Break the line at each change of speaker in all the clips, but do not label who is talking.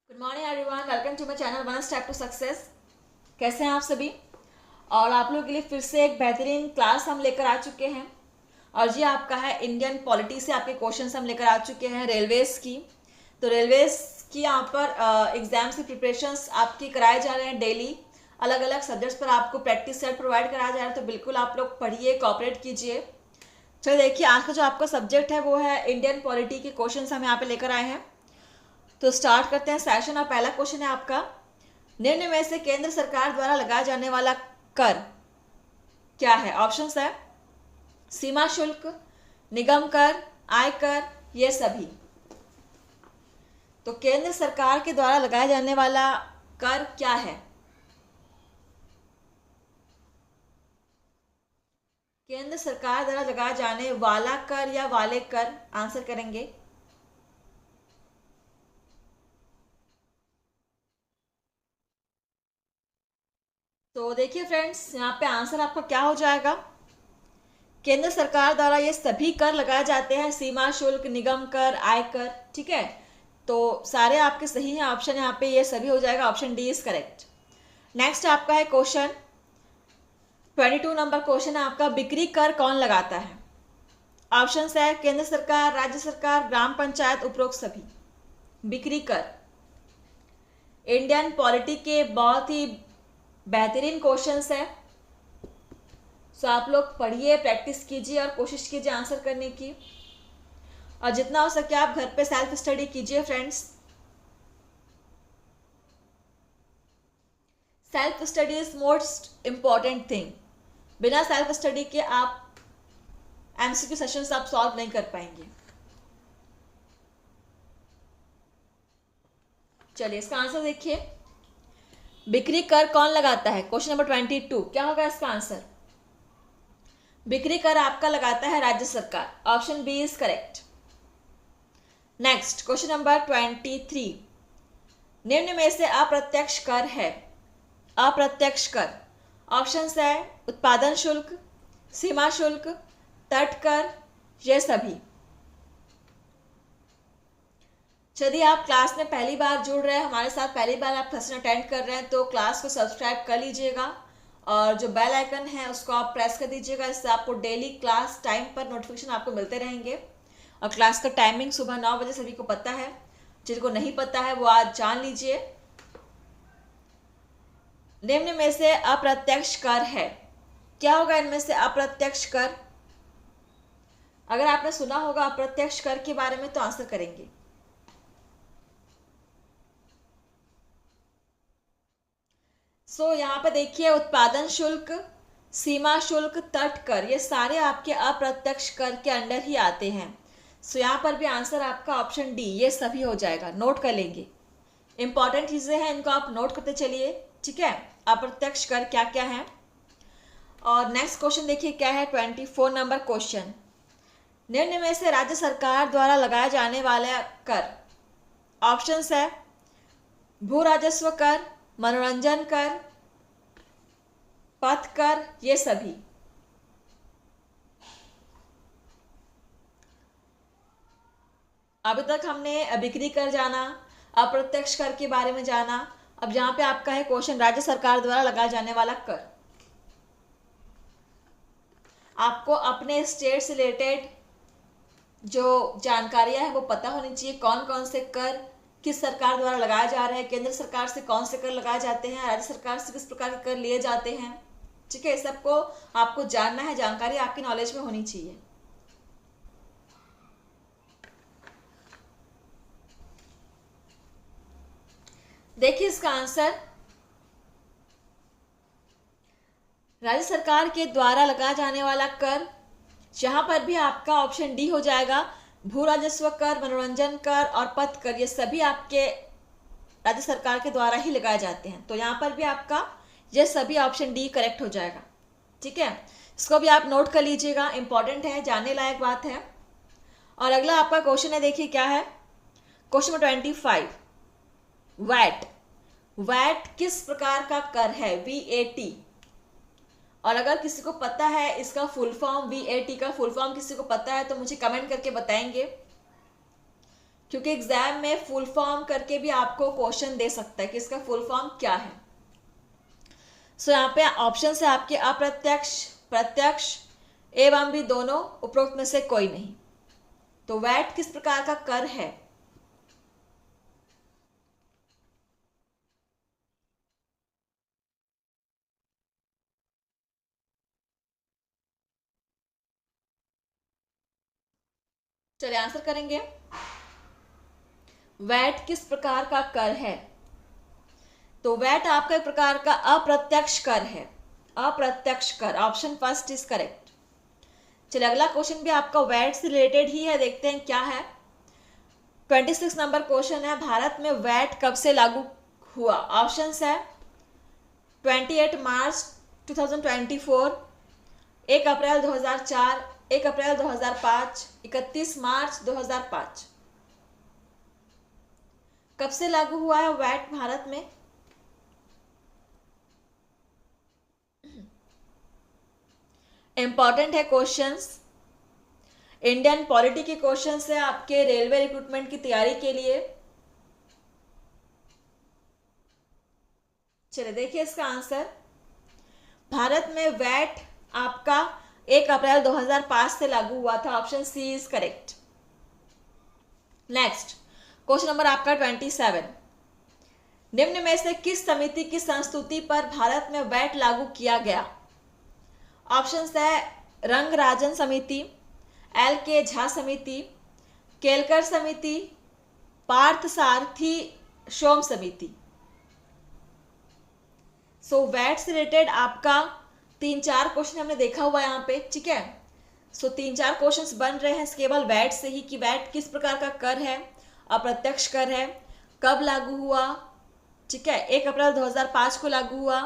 Good morning everyone, welcome to my channel one step to success. कैसे हैं आप सभी? और आप लोगों के लिए फिर से एक बेहतरीन क्लास हम लेकर आ चुके हैं। और जी आपका है इंडियन पॉलिटी से आपके क्वेश्चंस हम लेकर आ चुके हैं रेलवेज की। तो रेलवेज की यहाँ पर एग्जाम्स की प्रिपरेशंस आपकी कराए जा रहे हैं डेली। अलग अलग सब्जेक्ट्स पर आपको प्रैक्टिस सेट प्रोवाइड कराया जा रहा है, तो बिल्कुल आप लोग पढ़िए, कॉपरेट कीजिए। चलो देखिए, आज का जो आपका सब्जेक्ट है वो है इंडियन पॉलिटी के क्वेश्चंस हम यहाँ पे लेकर आए हैं। तो स्टार्ट करते हैं सेशन। और पहला क्वेश्चन है आपका, निम्न में से केंद्र सरकार द्वारा लगाया जाने वाला कर क्या है? ऑप्शंस है सीमा शुल्क, निगम कर, आयकर, ये सभी। तो केंद्र सरकार के द्वारा लगाया जाने वाला कर क्या है? केंद्र सरकार द्वारा लगाया जाने वाला कर या वाले कर, आंसर करेंगे। तो देखिए फ्रेंड्स, यहाँ पे आंसर आपका क्या हो जाएगा। केंद्र सरकार द्वारा ये सभी कर लगाए जाते हैं, सीमा शुल्क, निगम कर, आयकर। ठीक है, तो सारे आपके सही हैं ऑप्शन, यहाँ पे ये सभी हो जाएगा। Option D is correct. Next आपका है क्वेश्चन 22 नंबर क्वेश्चन है आपका, बिक्री कर कौन लगाता है? ऑप्शंस है केंद्र सरकार, राज्य सरकार, ग्राम पंचायत, उपरोक्त सभी। बिक्री कर इंडियन पॉलिटी के बहुत ही बेहतरीन क्वेश्चंस है। सो आप लोग पढ़िए, प्रैक्टिस कीजिए और कोशिश कीजिए आंसर करने की। और जितना हो सके आप घर पे सेल्फ स्टडी कीजिए friends. Self study is most important thing. बिना सेल्फ स्टडी के आप एमसीक्यू सेशंस आप सॉल्व नहीं कर पाएंगे। चलिए इसका आंसर देखिए, बिक्री कर कौन लगाता है? क्वेश्चन नंबर 22 क्या होगा इसका आंसर? बिक्री कर आपका लगाता है राज्य सरकार। Option B is correct. Next question number 23, निम्न में से अप्रत्यक्ष कर है? अप्रत्यक्ष कर ऑप्शंस है उत्पादन शुल्क, सीमा शुल्क, तट कर, ये सभी। यदि आप क्लास में पहली बार जुड़ रहे हैं हमारे साथ, पहली बार आप सेशन अटेंड कर रहे हैं, तो क्लास को सब्सक्राइब कर लीजिएगा और जो बेल आइकन है उसको आप प्रेस कर दीजिएगा। इससे आपको डेली क्लास टाइम पर नोटिफिकेशन आपको मिलते रहेंगे। और क्लास का टाइमिंग सुबह 9 बजे सभी को पता है, जिनको नहीं पता है वो आज जान लीजिए। निम्न में से अप्रत्यक्ष कर है? क्या होगा इनमें से अप्रत्यक्ष कर? अगर आपने सुना होगा अप्रत्यक्ष कर के बारे में तो आंसर करेंगे। सो यहाँ पर देखिए, उत्पादन शुल्क, सीमा शुल्क, तट कर, ये सारे आपके अप्रत्यक्ष कर के अंडर ही आते हैं। सो यहाँ पर भी आंसर आपका ऑप्शन डी, ये सभी हो जाएगा। नोट कर लेंगे, इंपॉर्टेंट चीजें हैं, इनको आप नोट करते चलिए। ठीक है, अप्रत्यक्ष कर क्या क्या है। और नेक्स्ट क्वेश्चन देखिए क्या है, 24 नंबर क्वेश्चन, निम्न में से राज्य सरकार द्वारा लगाया जाने वाला कर? ऑप्शंस है भू राजस्व कर, मनोरंजन कर, पथ कर, ये सभी। अभी तक हमने बिक्री कर जाना, अप्रत्यक्ष कर के बारे में जाना। अब यहां पे आपका है क्वेश्चन राज्य सरकार द्वारा लगाया जाने वाला कर। आपको अपने स्टेट से रिलेटेड जो जानकारियां हैं वो पता होनी चाहिए। कौन कौन से कर किस सरकार द्वारा लगाया जा रहा है, केंद्र सरकार से कौन से कर लगाए जाते हैं, राज्य सरकार से किस प्रकार के कर लिए जाते हैं। ठीक है, सबको आपको जानना है, जानकारी आपकी नॉलेज में होनी चाहिए। देखिए इसका आंसर, राज्य सरकार के द्वारा लगाया जाने वाला कर, यहां पर भी आपका ऑप्शन डी हो जाएगा। भू राजस्व कर, मनोरंजन कर और पथ कर, ये सभी आपके राज्य सरकार के द्वारा ही लगाए जाते हैं। तो यहां पर भी आपका ये सभी ऑप्शन डी करेक्ट हो जाएगा। ठीक है, इसको भी आप नोट कर लीजिएगा, इंपॉर्टेंट है, जानने लायक बात है। और अगला आपका क्वेश्चन है, देखिए क्या है क्वेश्चन नंबर 25, वैट। वैट किस प्रकार का कर है? VAT। और अगर किसी को पता है इसका फुल फॉर्म, VAT का फुल फॉर्म किसी को पता है तो मुझे कमेंट करके बताएंगे। क्योंकि एग्जाम में फुल फॉर्म करके भी आपको क्वेश्चन दे सकता है कि इसका फुल फॉर्म क्या है। सो यहाँ पे ऑप्शन है आपके अप्रत्यक्ष, प्रत्यक्ष एवं भी दोनों, उपरोक्त में से कोई नहीं। तो वैट किस प्रकार का कर है? चलिए आंसर करेंगे। वैट किस प्रकार का कर है? तो वैट आपका एक प्रकार का अप्रत्यक्ष कर है। अप्रत्यक्ष कर, ऑप्शन फर्स्ट इज करेक्ट। चलिए अगला क्वेश्चन भी आपका वैट से रिलेटेड ही है, देखते हैं क्या है। 26 नंबर क्वेश्चन है, भारत में वैट कब से लागू हुआ? ऑप्शंस है 28 मार्च 2024, 1 अप्रैल 2004, 1 अप्रैल 2005, 31 मार्च 2005। कब से लागू हुआ है वैट भारत में? इंपॉर्टेंट है क्वेश्चंस, इंडियन पॉलिटी के क्वेश्चंस है आपके रेलवे रिक्रूटमेंट की तैयारी के लिए। चलिए देखिए इसका आंसर। भारत में वैट आपका 1 अप्रैल 2005 से लागू हुआ था, option C is correct. Next question number आपका 27, निम्न में से किस समिति की संस्तुति पर भारत में वैट लागू किया गया? ऑप्शंस है रंगराजन समिति, एल के झा समिति, केलकर समिति, पार्थ सारथी शोम समिति। सो वैट से रिलेटेड आपका 3-4 क्वेश्चन हमने देखा हुआ यहाँ पे, ठीक है। सो 3-4 क्वेश्चंस बन रहे हैं केवल वैट से ही कि वैट किस प्रकार का कर है, अप्रत्यक्ष कर है, कब लागू हुआ, ठीक है। 1 अप्रैल 2005 को लागू हुआ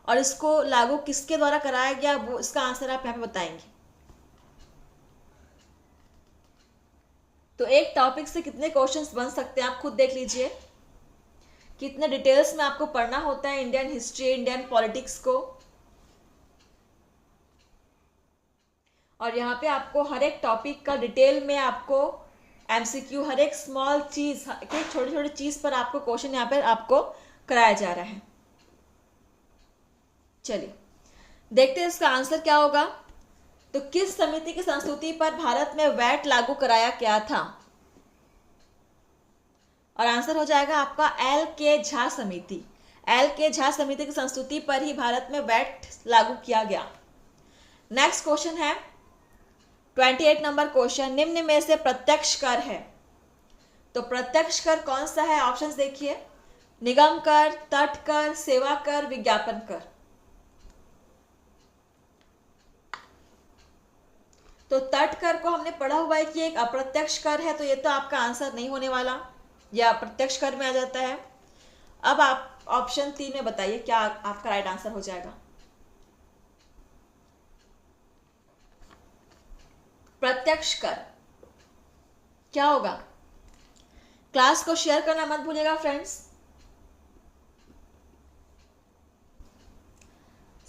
और इसको लागू किसके द्वारा कराया गया, वो इसका आंसर आप यहाँ पे बताएंगे। तो एक टॉपिक से कितने क्वेश्चंस बन सकते हैं आप खुद देख लीजिए, कितने डिटेल्स में आपको पढ़ना होता है इंडियन हिस्ट्री, इंडियन पॉलिटिक्स को। और यहाँ पे आपको हर एक टॉपिक का डिटेल में आपको एमसीक्यू, हर एक स्मॉल चीज, एक छोटी छोटी चीज पर आपको क्वेश्चन यहाँ पर आपको कराया जा रहा है। चलिए देखते हैं इसका आंसर क्या होगा। तो किस समिति की संस्तुति पर भारत में वैट लागू कराया गया था? और आंसर हो जाएगा आपका एल के झा समिति। एल के झा समिति की संस्तुति पर ही भारत में वैट लागू किया गया। नेक्स्ट क्वेश्चन है 28 नंबर क्वेश्चन, निम्न में से प्रत्यक्ष कर है। तो प्रत्यक्ष कर कौन सा है? ऑप्शंस देखिए, निगम कर, तट कर, सेवा कर, विज्ञापन कर। तो तट कर को हमने पढ़ा हुआ है कि एक अप्रत्यक्ष कर है, तो ये तो आपका आंसर नहीं होने वाला, या अप्रत्यक्ष कर में आ जाता है। अब आप ऑप्शन 3 में बताइए क्या आपका राइट आंसर हो जाएगा। प्रत्यक्ष कर क्या होगा? क्लास को शेयर करना मत भूलिएगा फ्रेंड्स।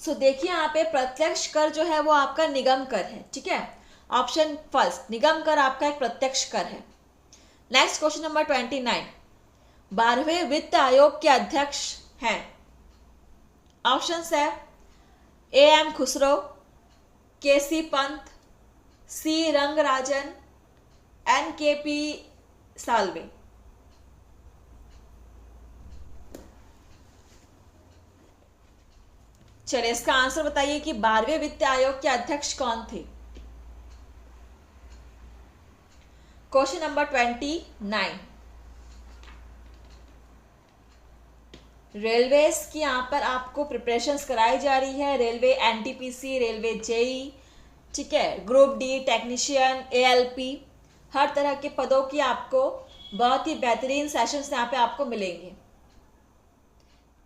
सो देखिए यहाँ पे प्रत्यक्ष कर जो है वो आपका निगम कर है, ठीक है। ऑप्शन फर्स्ट निगम कर आपका एक प्रत्यक्ष कर है। नेक्स्ट क्वेश्चन नंबर 29, 12वें वित्त आयोग के अध्यक्ष हैं। ऑप्शंस है AM Khusro, KC Pant, C Rangarajan, NKP Salve. चलिए इसका आंसर बताइए कि 12वें वित्त आयोग के अध्यक्ष कौन थे। क्वेश्चन नंबर 29, रेलवेज की यहाँ पर आपको प्रिपरेशंस कराई जा रही है। रेलवे NTPC, रेलवे JEE, ठीक है, ग्रुप D, टेक्नीशियन, ALP, हर तरह के पदों की आपको बहुत ही बेहतरीन सेशंस यहाँ पे आपको मिलेंगे।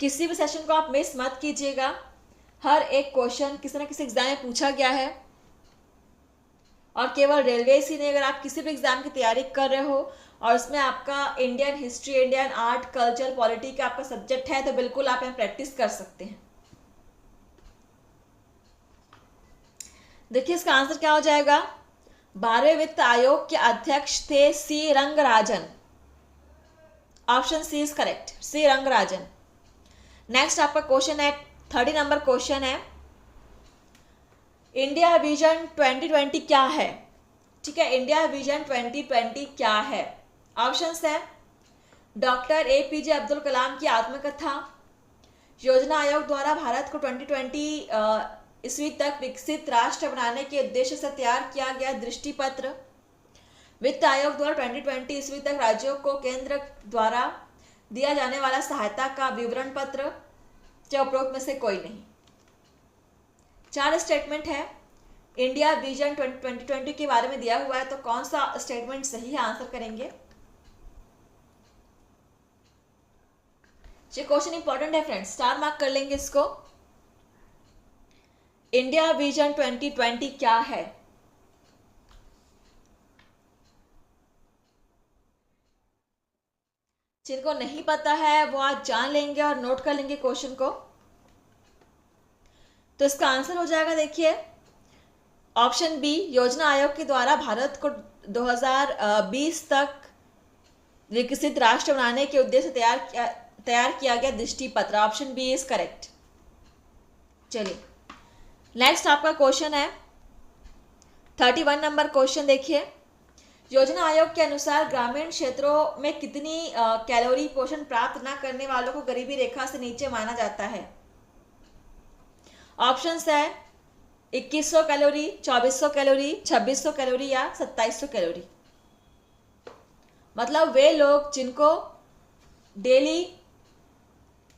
किसी भी सेशन को आप मिस मत कीजिएगा। हर एक क्वेश्चन किसी न किसी एग्जाम में पूछा गया है, और केवल रेलवे ही नहीं, अगर आप किसी भी एग्जाम की तैयारी कर रहे हो और उसमें आपका Indian history, Indian art, culture, polity का आपका सब्जेक्ट है, तो बिल्कुल आप यहाँ प्रैक्टिस कर सकते हैं। देखिए इसका आंसर क्या हो जाएगा। 12वें वित्त आयोग के अध्यक्ष थे C Rangarajan. Option C is correct, C Rangarajan. Next आपका क्वेश्चन है 30 नंबर क्वेश्चन है, इंडिया विजन 2020 क्या है? ठीक है, इंडिया विजन 2020 क्या है? ऑप्शंस है डॉक्टर एपीजे अब्दुल कलाम की आत्मकथा, योजना आयोग द्वारा भारत को 2020 ईस्वी तक विकसित राष्ट्र बनाने के उद्देश्य से तैयार किया गया दृष्टि पत्र, वित्त आयोग द्वारा 2020 ईस्वी तक राज्यों को केंद्र द्वारा दिया जाने वाला सहायता का विवरण पत्र, या उपरोक्त में से कोई नहीं। 4 स्टेटमेंट है, इंडिया विजन 2020 के बारे में दिया हुआ है, तो कौन सा स्टेटमेंट सही है? आंसर करेंगे। ये क्वेश्चन इंपॉर्टेंट है फ्रेंड्स, स्टार मार्क कर लेंगे इसको। इंडिया विजन 2020 क्या है? जिनको नहीं पता है वो आज जान लेंगे और नोट कर लेंगे क्वेश्चन को। तो इसका आंसर हो जाएगा, देखिए ऑप्शन बी, योजना आयोग के द्वारा भारत को 2020 तक विकसित राष्ट्र बनाने के उद्देश्य से तैयार किया गया दृष्टि पत्र। Option B is correct. चलिए नेक्स्ट आपका क्वेश्चन है 31 नंबर क्वेश्चन, देखिए योजना आयोग के अनुसार ग्रामीण क्षेत्रों में कितनी कैलोरी पोषण प्राप्त न करने वालों को गरीबी रेखा से नीचे माना जाता है? ऑप्शंस है 2100 कैलोरी, 2400 कैलोरी, 2600 कैलोरी या 2700 कैलोरी। मतलब वे लोग जिनको डेली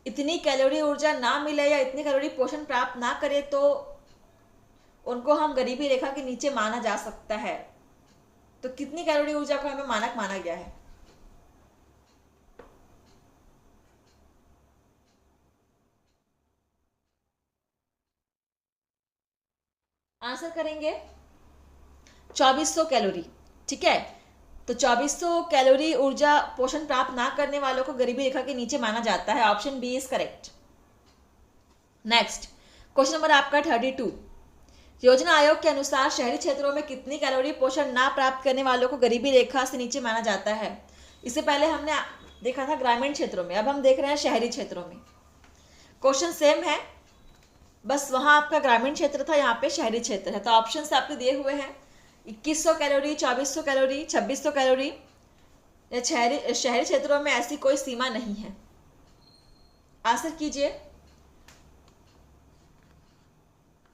इतनी कैलोरी ऊर्जा ना मिले या इतनी कैलोरी पोषण प्राप्त ना करे तो उनको हम गरीबी रेखा के नीचे माना जा सकता है। तो कितनी कैलोरी ऊर्जा को हमें मानक माना गया है? आंसर करेंगे 2400 कैलोरी। ठीक है, तो 2400 कैलोरी ऊर्जा पोषण प्राप्त ना करने वालों को गरीबी रेखा के नीचे माना जाता है। Option B is correct. Next question number आपका 32, योजना आयोग के अनुसार शहरी क्षेत्रों में कितनी कैलोरी पोषण ना प्राप्त करने वालों को गरीबी रेखा से नीचे माना जाता है? इससे पहले हमने देखा था ग्रामीण क्षेत्रों में, अब हम देख रहे हैं शहरी क्षेत्रों में। क्वेश्चन सेम है, बस वहां आपका ग्रामीण क्षेत्र था, यहाँ पे शहरी क्षेत्र है। तो ऑप्शन आपके दिए हुए हैं 2100 कैलोरी, 2400 कैलोरी, 2600 कैलोरी। शहरी क्षेत्रों में ऐसी कोई सीमा नहीं है। आंसर कीजिए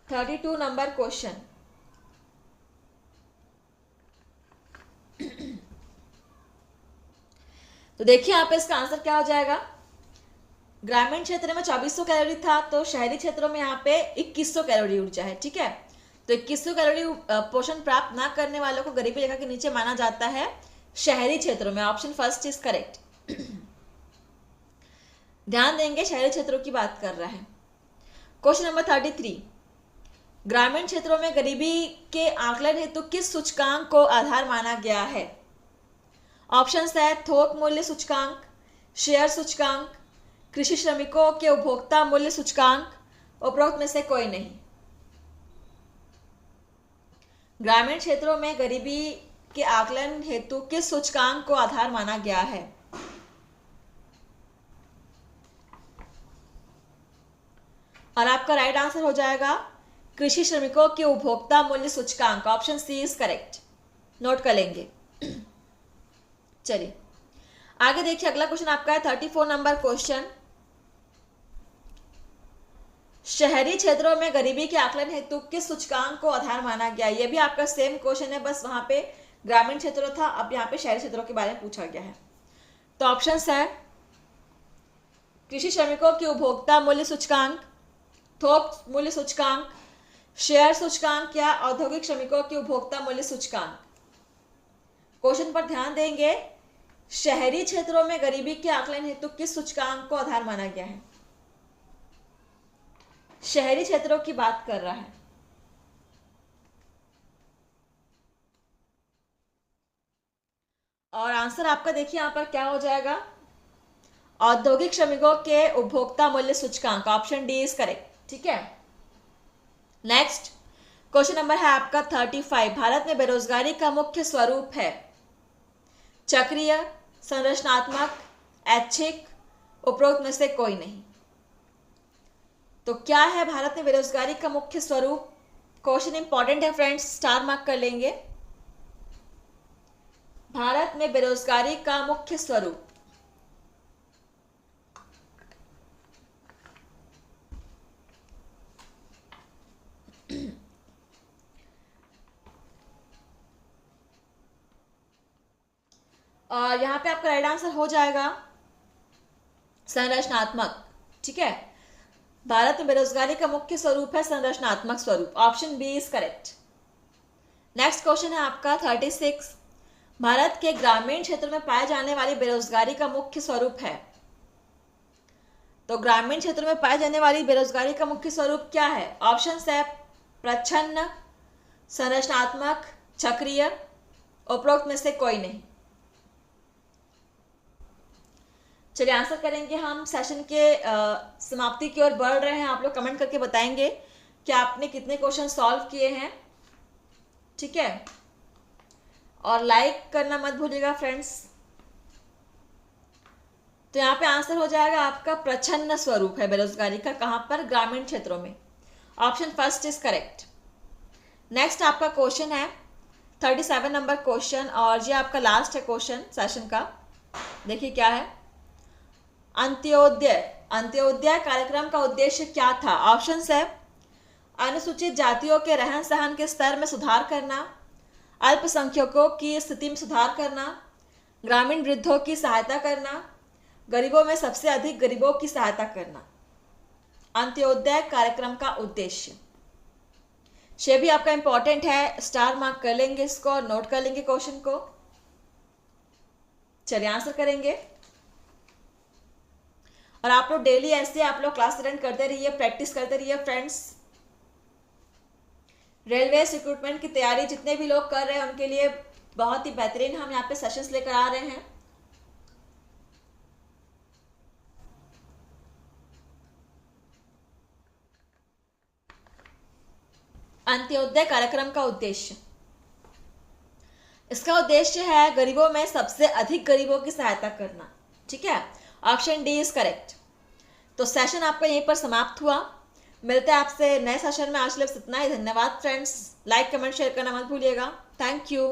32 नंबर क्वेश्चन। तो देखिए यहाँ पे इसका आंसर क्या हो जाएगा। ग्रामीण क्षेत्र में 2400 कैलोरी था, तो शहरी क्षेत्रों में यहाँ पे 2100 कैलोरी ऊर्जा है। ठीक है, तो 2100 कैलोरी पोषण प्राप्त ना करने वालों को गरीबी रेखा के नीचे माना जाता है शहरी क्षेत्रों में। Option first is correct. ध्यान देंगे, शहरी क्षेत्रों की बात कर रहा है। क्वेश्चन नंबर 33, ग्रामीण क्षेत्रों में गरीबी के आकलन हेतु किस सूचकांक को आधार माना गया है? ऑप्शंस है थोक मूल्य सूचकांक, शेयर सूचकांक, कृषि श्रमिकों के उपभोक्ता मूल्य सूचकांक, उपरोक्त में से कोई नहीं। ग्रामीण क्षेत्रों में गरीबी के आकलन हेतु किस सूचकांक को आधार माना गया है? और आपका राइट आंसर हो जाएगा कृषि श्रमिकों के उपभोक्ता मूल्य सूचकांक। Option C is correct. Note कर लेंगे। चलिए आगे देखिए, अगला क्वेश्चन आपका है 34 नंबर क्वेश्चन। शहरी क्षेत्रों में गरीबी के आकलन हेतु किस सूचकांक को आधार माना गया? यह भी आपका सेम क्वेश्चन है, बस वहां पे ग्रामीण क्षेत्रों था, अब यहाँ पे शहरी क्षेत्रों के बारे में पूछा गया है। तो ऑप्शंस है कृषि श्रमिकों के उपभोक्ता मूल्य सूचकांक, थोक मूल्य सूचकांक, शेयर सूचकांक या औद्योगिक श्रमिकों के उपभोक्ता मूल्य सूचकांक। क्वेश्चन पर ध्यान देंगे, शहरी क्षेत्रों में गरीबी के आकलन हेतु किस सूचकांक को आधार माना गया है? शहरी क्षेत्रों की बात कर रहा है। और आंसर आपका देखिए यहां पर क्या हो जाएगा, औद्योगिक श्रमिकों के उपभोक्ता मूल्य सूचकांक। Option D is correct. ठीक है, नेक्स्ट क्वेश्चन नंबर है आपका 35। भारत में बेरोजगारी का मुख्य स्वरूप है चक्रीय, संरचनात्मक, ऐच्छिक, उपरोक्त में से कोई नहीं। तो क्या है भारत में बेरोजगारी का मुख्य स्वरूप? क्वेश्चन इंपॉर्टेंट है फ्रेंड्स, स्टार मार्क कर लेंगे। भारत में बेरोजगारी का मुख्य स्वरूप, और यहां पे आपका राइट आंसर हो जाएगा संरचनात्मक। ठीक है, भारत में बेरोजगारी का मुख्य स्वरूप है संरचनात्मक स्वरूप। Option B is correct. Next question है आपका 36। भारत के ग्रामीण क्षेत्र में पाए जाने वाली बेरोजगारी का मुख्य स्वरूप है। तो ग्रामीण क्षेत्र में पाए जाने वाली बेरोजगारी का मुख्य स्वरूप क्या है? ऑप्शन है प्रच्छन्न, संरचनात्मक, चक्रीय, उपरोक्त में से कोई नहीं। चलिए आंसर करेंगे हम। सेशन के समाप्ति की ओर बढ़ रहे हैं। आप लोग कमेंट करके बताएंगे कि आपने कितने क्वेश्चन सॉल्व किए हैं। ठीक है, और लाइक करना मत भूलिएगा फ्रेंड्स। तो यहाँ पे आंसर हो जाएगा आपका प्रच्छन्न स्वरूप है बेरोजगारी का। कहां पर? ग्रामीण क्षेत्रों में। Option first is correct. Next आपका क्वेश्चन है 37 नंबर क्वेश्चन, और ये आपका लास्ट है क्वेश्चन सेशन का। देखिए क्या है। अंत्योदय कार्यक्रम का उद्देश्य क्या था? ऑप्शन है अनुसूचित जातियों के रहन सहन के स्तर में सुधार करना, अल्पसंख्यकों की स्थिति में सुधार करना, ग्रामीण वृद्धों की सहायता करना, गरीबों में सबसे अधिक गरीबों की सहायता करना। अंत्योदय कार्यक्रम का उद्देश्य ये भी आपका इंपॉर्टेंट है, स्टार मार्क कर लेंगे इसको और नोट कर लेंगे क्वेश्चन को। चलिए आंसर करेंगे। और आप लोग डेली ऐसे आप लोग क्लास अटेंड करते रहिए, प्रैक्टिस करते रहिए फ्रेंड्स। रेलवे रिक्रूटमेंट की तैयारी जितने भी लोग कर रहे हैं उनके लिए बहुत ही बेहतरीन हम यहाँ पे सेशंस लेकर आ रहे हैं। अंत्योदय कार्यक्रम का उद्देश्य, इसका उद्देश्य है गरीबों में सबसे अधिक गरीबों की सहायता करना। ठीक है, ऑप्शन डी इज करेक्ट। तो सेशन आपका यहीं पर समाप्त हुआ। मिलते हैं आपसे नए सेशन में। आज के लिए इतना ही। धन्यवाद फ्रेंड्स। लाइक कमेंट शेयर करना मत भूलिएगा। Thank you.